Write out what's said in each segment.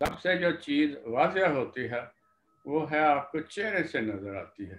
سب سے جو چیز واضح ہوتی ہے وہ ہے آپ کو چہرے سے نظر آتی ہے،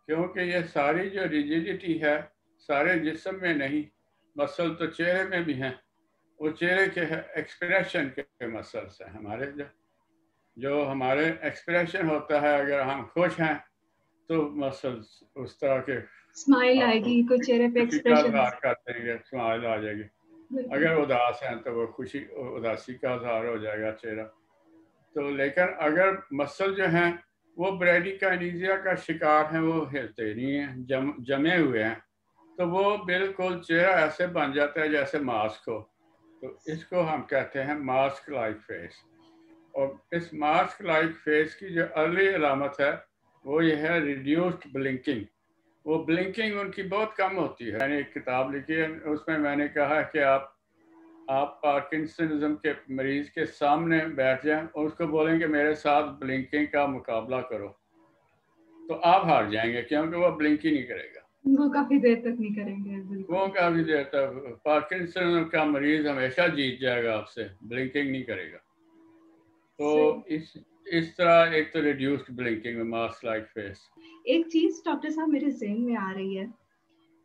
کیونکہ یہ ساری جو ریجیڈیٹی ہے سارے جسم میں نہیں، مسل تو چہرے میں بھی ہیں، وہ چہرے کے ایکسپریشن کے مسلس ہیں ہمارے، جو ہمارے ایکسپریشن ہوتا ہے، اگر ہم خوش ہیں تو مسلس اس طرح کے اسمائل آئے آپ کو گی، کوئی چہرے پہ خوشی کا ایکسپریشن. اظہار کرتے ہیں، اسمائل آ جائے گی، اگر اداس ہیں تو وہ اداسی کا اظہار ہو جائے گا چہرہ. تو لیکن اگر مسل جو ہیں وہ بریڈی کائنیزیا کا شکار ہیں، وہ ہلتے نہیں ہیں، جمے ہوئے ہیں، تو وہ بالکل چہرہ ایسے بن جاتا ہے جیسے ماسک ہو. تو اس کو ہم کہتے ہیں ماسک لائک فیس. اور اس ماسک لائک فیس کی جو ارلی علامت ہے وہ یہ ہے ریڈیوسڈ بلنکنگ. وہ بلنکنگ ان کی بہت کم ہوتی ہے. میں نے ایک کتاب لکھی ہے، اس میں میں نے کہا کہ آپ پارکنسنزم کے مریض کے سامنے بیٹھ جائیں اور اس کو بولیں کہ میرے ساتھ بلنکنگ کا مقابلہ کرو، تو آپ ہار جائیں گے، کیونکہ وہ بلنک ہی نہیں کرے گا. وہ کافی دیر تک نہیں کریں گے. بالکل وہ کافی دیر تک پارکنسن کا مریض ہمیشہ جیت جائے گا، آپ سے بلنکنگ نہیں کرے گا. تو اس طرح ایک تو ریڈیوسڈ بلنکنگ میں ماسک لائک فیس. ایک چیز ڈاکٹر صاحب میرے ذہن میں آ رہی ہے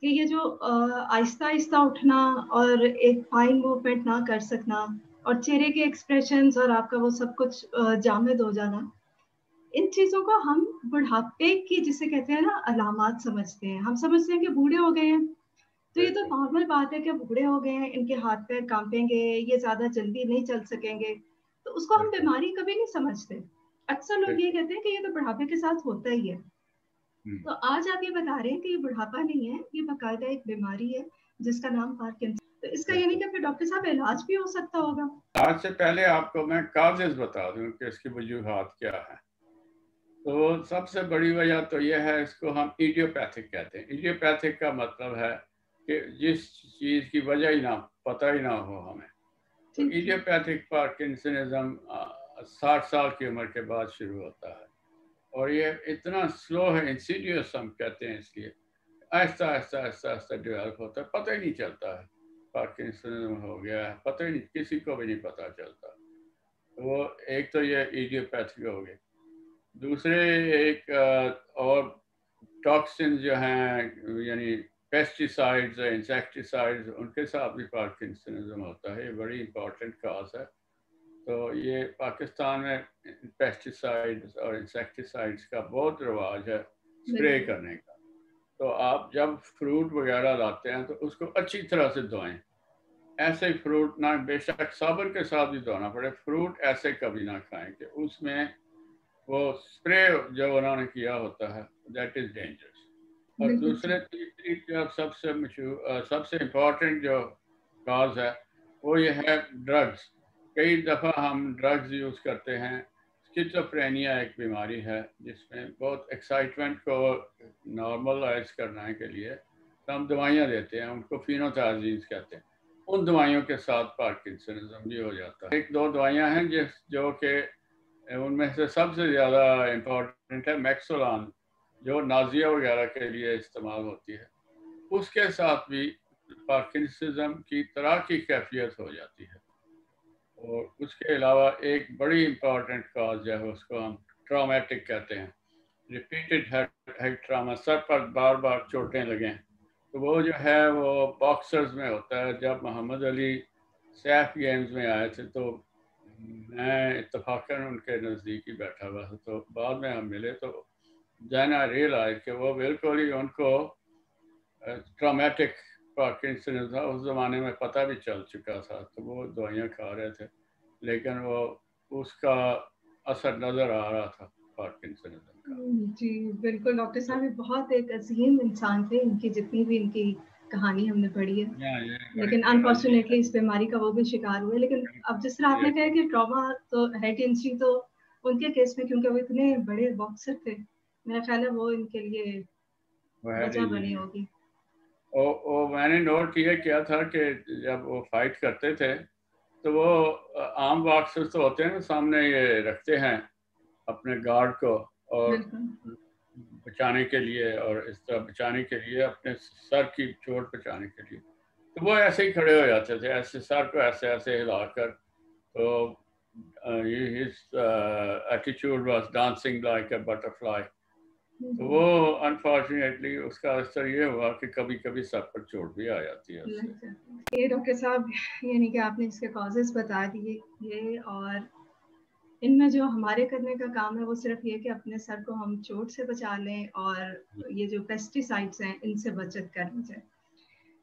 کہ یہ جو آہستہ آہستہ اٹھنا اور ایک فائن موومنٹ نہ کر سکنا اور چہرے کے ایکسپریشنز اور آپ کا وہ سب کچھ جامد ہو جانا، ان چیزوں کو ہم بڑھاپے کی جسے کہتے ہیں نا علامات سمجھتے ہیں. ہم سمجھتے ہیں کہ بوڑھے ہو گئے ہیں، تو یہ تو نارمل بات ہے کہ بوڑھے ہو گئے ہیں، ان کے ہاتھ پیر کانپیں گے، یہ زیادہ جلدی نہیں چل سکیں گے، تو اس کو ہم بیماری کبھی نہیں سمجھتے. اکثر لوگ یہ کہتے ہیں کہ یہ تو بڑھاپے کے ساتھ ہوتا ہی ہے. تو آج آپ یہ بتا رہے ہیں کہ یہ بڑھاپا نہیں ہے، یہ باقاعدہ ایک بیماری ہے جس کا نام پارکنسن. تو اس کا یعنی کہ پھر ڈاکٹر صاحب علاج بھی ہو سکتا ہوگا. آج سے پہلے آپ کو میں کازز بتا دوں کہ اس کی وجوہات کیا ہے. تو سب سے بڑی وجہ تو یہ ہے، اس کو ہم ایڈیوپیتھک کہتے ہیں. ایڈیوپیتھک کا مطلب ہے کہ جس چیز کی وجہ ہی نہ پتہ ہی نہ ہو ہمیں. تو ایڈیوپیتھک پارکنسنزم 60 سال کی عمر کے بعد شروع ہوتا ہے، اور یہ اتنا سلو ہے، انسیڈیوس ہم کہتے ہیں اس لیے، آہستہ آہستہ آہستہ آہستہ ڈیولپ ہوتا ہے، پتہ ہی نہیں چلتا ہے پارکنسنزم ہو گیا ہے، پتہ ہی نہیں، کسی کو بھی نہیں پتہ چلتا. وہ ایک تو یہ ایڈیوپیتھک ہو گئی. دوسرے ایک اور ٹاکسن جو ہیں، یعنی پیسٹیسائڈز اور انسیکٹیسائڈز، ان کے ساتھ بھی پارکنسنزم ہوتا ہے. یہ بڑی امپورٹنٹ کاز ہے. تو یہ پاکستان میں پیسٹیسائڈز اور انسیکٹیسائڈز کا بہت رواج ہے، اسپرے کرنے کا. تو آپ جب فروٹ وغیرہ لاتے ہیں تو اس کو اچھی طرح سے دھوئیں. ایسے فروٹ نہ، بے شک صابن کے ساتھ بھی دھونا پڑے، فروٹ ایسے کبھی نہ کھائیں کہ اس میں وہ اسپرے جو انہوں نے کیا ہوتا ہے، دیٹ از ڈینجرس. اور تیسری جو سب سے مشہور، سب سے امپورٹنٹ جو کاز ہے وہ یہ ہے ڈرگز. کئی دفعہ ہم ڈرگز یوز کرتے ہیں. اسکیزوفرینیا ایک بیماری ہے جس میں بہت ایکسائٹمنٹ کو نارملائز کرنے کے لیے ہم دوائیاں دیتے ہیں، ان کو فینوتھازینز کہتے ہیں. ان دوائیوں کے ساتھ پارکنسنزم بھی ہو جاتا ہے. ایک دو دوائیاں ہیں جو کہ ان میں سے سب سے زیادہ امپورٹنٹ ہے میکسولان، جو نازیہ وغیرہ کے لیے استعمال ہوتی ہے. اس کے ساتھ بھی پارکنسنزم کی طرح کی کیفیت ہو جاتی ہے. اور اس کے علاوہ ایک بڑی امپورٹنٹ کاز جو ہے اس کو ہم ٹرامیٹک کہتے ہیں، ریپیٹڈ ہیڈ ٹراما، سر پر بار بار چوٹیں لگیں. تو وہ جو ہے وہ باکسرز میں ہوتا ہے. جب محمد علی سیف گیمز میں آئے تھے تو میں اتفاقاً ان کے نزدیک ہی بیٹھا ہوا تھا، تو بعد میں ہم ملے تو دین آئی ریئلائز کہ وہ بالکل ہی ان کو ٹرامیٹک پارکنسنزم اس زمانے میں پتہ بھی چل چکا تھا. تو وہ دوائیاں کھا رہے تھے لیکن وہ اس کا اثر نظر آ رہا تھا پارکنسنزم کا. جی بالکل ڈاکٹر صاحب، یہ بہت ایک عظیم انسان تھے. ان کی جتنی بھی ان کی کہانی ہم نے پڑھی ہے، لیکن انفارچونیٹلی اس بیماری کا وہ بھی شکار ہوئے. لیکن اب جس طرح آپ نے کہا کہ ٹراما تو ہیڈ انجری، تو ان کے کیس میں کیونکہ وہ اتنے بڑے باکسر تھے، میرا خیال ہے وہ ان کے لیے وجہ بنی ہوگی. میں نے نوٹ یہ کیا تھا کہ جب وہ فائٹ کرتے تھے تو وہ عام باکسر تو ہوتے ہیں نا، سامنے یہ رکھتے ہیں اپنے گارڈ کو اور بچانے کے لیے، اور اس طرح بچانے کے لیے اپنے سر کی چوٹ بچانے کے لیے. تو وہ ایسے ہی کھڑے ہو جاتے تھے، ایسے سر کو ایسے ایسے ہلا کر. تو his attitude was dancing like a butterfly. تو وہ انفارچونیٹلی اس کا اثر یہ ہوا کہ کبھی کبھی سر پر چوٹ بھی آ جاتی ہے. یہ ڈاکٹر صاحب یعنی کہ آپ نے اس کے کازز بتا دیے یہ، اور ان میں جو ہمارے کرنے کا کام ہے وہ صرف یہ کہ اپنے سر کو ہم چوٹ سے بچا لیں اور یہ جو پیسٹی سائڈس ہیں ان سے بچت کرنی چاہیے.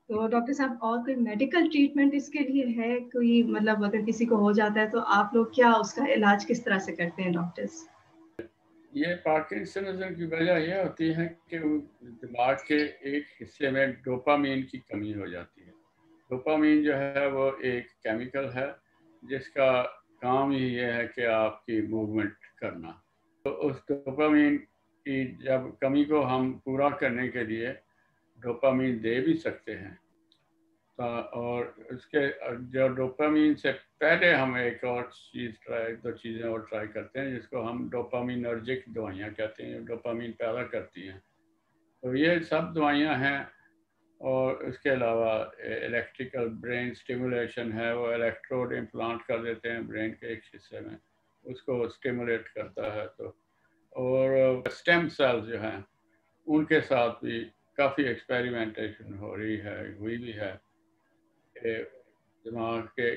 تو ڈاکٹر صاحب اور کوئی میڈیکل ٹریٹمنٹ اس کے لیے ہے کوئی، مطلب اگر کسی کو ہو جاتا ہے تو آپ لوگ کیا اس کا علاج کس طرح سے کرتے ہیں ڈاکٹرز؟ یہ پارکنسنزم کی وجہ یہ ہوتی ہے کہ دماغ کے ایک حصے میں ڈوپامین کی کمی ہو جاتی ہے. ڈوپامین جو ہے وہ ایک کیمیکل ہے جس کا کام ہی یہ ہے کہ آپ کی موومنٹ کرنا. تو اس ڈوپامین کی جب کمی کو ہم پورا کرنے کے لیے ڈوپامین دے بھی سکتے ہیں، اور اس کے جو ڈوپامین سے پہلے ہم ایک اور چیز دو چیزیں اور ٹرائی کرتے ہیں جس کو ہم ڈوپامینرجک دوائیاں کہتے ہیں، ڈوپامین پیدا کرتی ہیں. تو یہ سب دوائیاں ہیں. اور اس کے علاوہ الیکٹریکل برین سٹیمولیشن ہے، وہ الیکٹروڈ امپلانٹ کر دیتے ہیں برین کے ایک حصے میں، اس کو سٹیمولیٹ کرتا ہے. تو اور اسٹیم سیلز جو ہیں ان کے ساتھ بھی کافی ایکسپیریمنٹیشن ہوئی بھی ہے کہ دماغ کے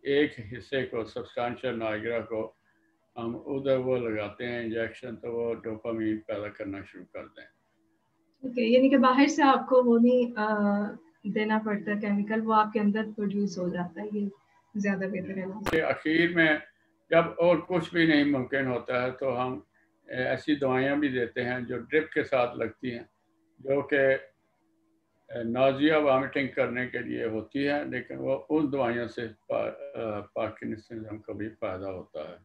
ایک حصے کو سبسٹانشل نائگرا کو ہم ادھر وہ لگاتے ہیں انجیکشن، تو وہ ڈوپامین پیدا کرنا شروع کر دیں. یعنی کہ باہر سے آپ کو وہ نہیں دینا پڑتا کیمیکل، وہ آپ کے اندر پروڈیوس ہو جاتا ہے. یہ زیادہ بہتر ہے. اخیر میں جب اور کچھ بھی نہیں ممکن ہوتا ہے تو ہم ایسی دوائیاں بھی دیتے ہیں جو ڈرپ کے ساتھ لگتی ہیں، جو کہ نازیا وامٹنگ کرنے کے لیے ہوتی ہے، لیکن وہ ان دوائیوں سے پارکنسنزم کو بھی فائدہ ہوتا ہے.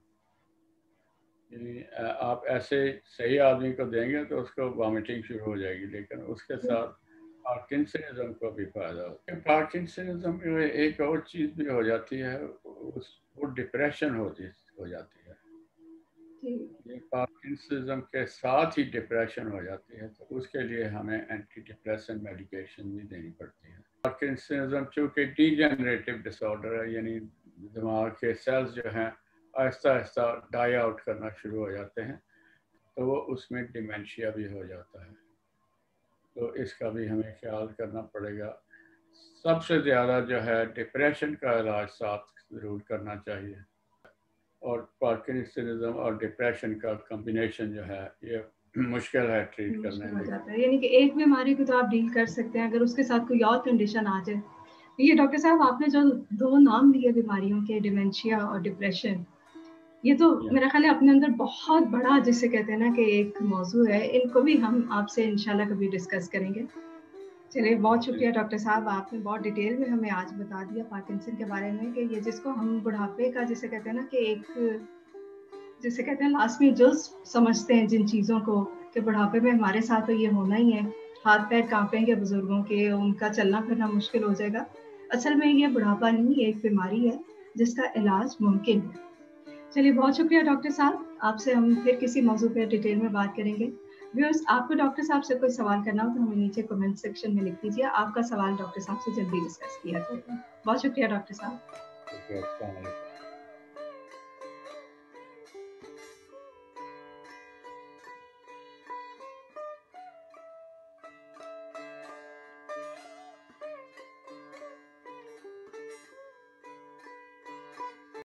یعنی آپ ایسے صحیح آدمی کو دیں گے تو اس کو وامٹنگ شروع ہو جائے گی، لیکن اس کے ساتھ پارکنسنزم کو بھی فائدہ ہوتا ہے. پارکنسنزم میں ایک اور چیز بھی ہو جاتی ہے، وہ ڈپریشن ہو جاتی ہے. یہ پارکنسنزم کے ساتھ ہی ڈپریشن ہو جاتی ہے، تو اس کے لیے ہمیں اینٹی ڈپریسنٹ میڈیکیشن بھی دینی پڑتی ہے. پارکنسنزم چونکہ ڈی جنریٹو ڈس آرڈر ہے، یعنی دماغ کے سیلز جو ہیں آہستہ آہستہ ڈائی آؤٹ کرنا شروع ہو جاتے ہیں، تو وہ اس میں ڈیمینشیا بھی ہو جاتا ہے. تو اس کا بھی ہمیں خیال کرنا پڑے گا. سب سے زیادہ جو ہے ڈپریشن کا علاج ساتھ ضرور کرنا چاہیے، اور پارکنسنزم اور ڈپریشن کا کمبینیشن جو ہے یہ مشکل ہے ٹریٹ کرنے میں. یعنی کہ ایک بیماری کو تو آپ ڈیل کر سکتے ہیں، اگر اس کے ساتھ کوئی اور کنڈیشن آ جائے. یہ ڈاکٹر صاحب آپ نے جو دو نام لیے بیماریوں کے، ڈیمینشیا اور ڈپریشن، یہ تو میرا خیال ہے اپنے اندر بہت بڑا جسے کہتے ہیں نا کہ ایک موضوع ہے. ان کو بھی ہم آپ سے انشاءاللہ کبھی ڈسکس کریں گے. چلیے بہت شکریہ ڈاکٹر صاحب، آپ نے بہت ڈیٹیل میں ہمیں آج بتا دیا پارکنسن کے بارے میں، کہ یہ جس کو ہم بڑھاپے کا جسے کہتے ہیں نا کہ ایک جسے کہتے ہیں لاسٹ میں جز سمجھتے ہیں جن چیزوں کو، کہ بڑھاپے میں ہمارے ساتھ تو یہ ہونا ہی ہے، ہاتھ پیر کانپیں گے بزرگوں کے، ان کا چلنا پھرنا مشکل ہو جائے گا. اصل میں یہ بڑھاپا نہیں، ایک بیماری ہے جس کا علاج ممکن ہے. چلیے بہت شکریہ ڈاکٹر صاحب، آپ سے ہم پھر کسی موضوع پہ ڈیٹیل میں بات کریں گے. ویورز، آپ کو ڈاکٹر صاحب سے کوئی سوال کرنا ہو تو ہمیں نیچے کمنٹ سیکشن میں لکھ دیجیے، آپ کا سوال ڈاکٹر صاحب سے جلدی ڈسکس کیا جائے گا. بہت شکریہ ڈاکٹر صاحب. السلام علیکم.